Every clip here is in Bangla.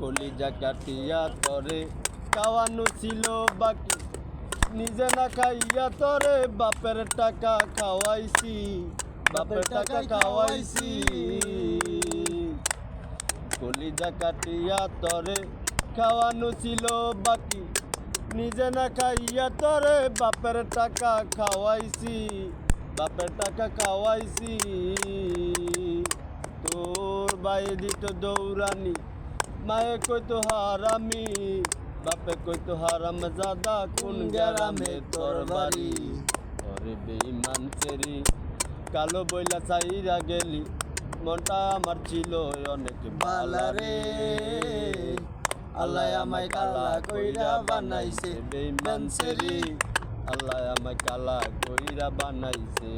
কলিজা কাটিয়া তরে খাওয়ানো ছিল বাকি, নিজে না খাইয়া তরে বাপের টাকা খাওয়াইছি, বাপের টাকা খাওয়াইছি। কলিজা কাটিয়া তরে খাওয়ানো ছিল বাকি, নিজে না খাইয়া তরে বাপের টাকা খাওয়াইছি, বাপের টাকা খাওয়াইছি। তোর বাইরে দিত দৌড়ানি, মায়ে কইতো হারামি, বাপে কইতো হারাম জাদা, কোন গ্রামে তোর বাড়ি। ওরে বেঈমান চেরি কালো বইলা চাইরা গেলি, মনটা আমার ছিল অনেক ভালা রে। আল্লাহ আমায় কালা কইরা বানাইছে, বেঈমান চেরি আল্লাহ আমায় কালা কইরা বানাইছে।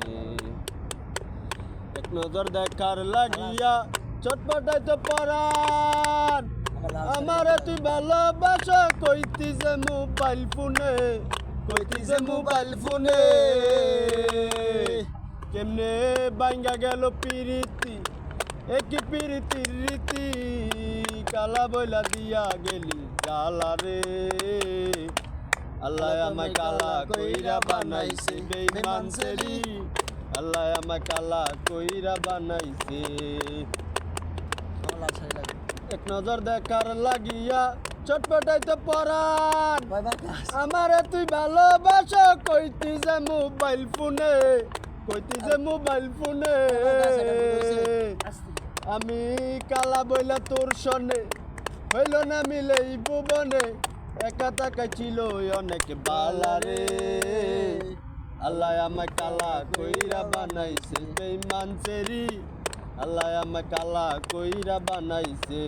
এক নজর দেখার লাগিয়া চটপটাইতে পরাণ, আমারে তুই ভালোবাসা কইতি যে মোবাইল ফোনে, কইতি যে মোবাইল ফোনে। কেমনে বাইঙ্গা গেল পিরিতি, একই পিরিতির রীতি, কালা বইলা দিয়া গেলি কালা রে। আল্লাহ আমায় কালা কইরা বানাইছে, বেঈমান চেরি আল্লাহ আমায় কালা কইরা বানাইছে। এক নজর দেখার লাগিয়া চটপটাইতে পরাণ, আমারে তুই ভালোবাসা কইতি যে মোবাইল ফোনে, কইতি যে মোবাইল ফোনে। আমি কালা বইলা তোর সনে, হইল না মিলে এই ভুবনে, একা তাকাই ছিল অনেক বালা রে। আল্লাহ আমায় কালা কইরা বানাইছে, বেঈমান চেরি আল্লাহ আমায় কালা কইরা বানাইছে।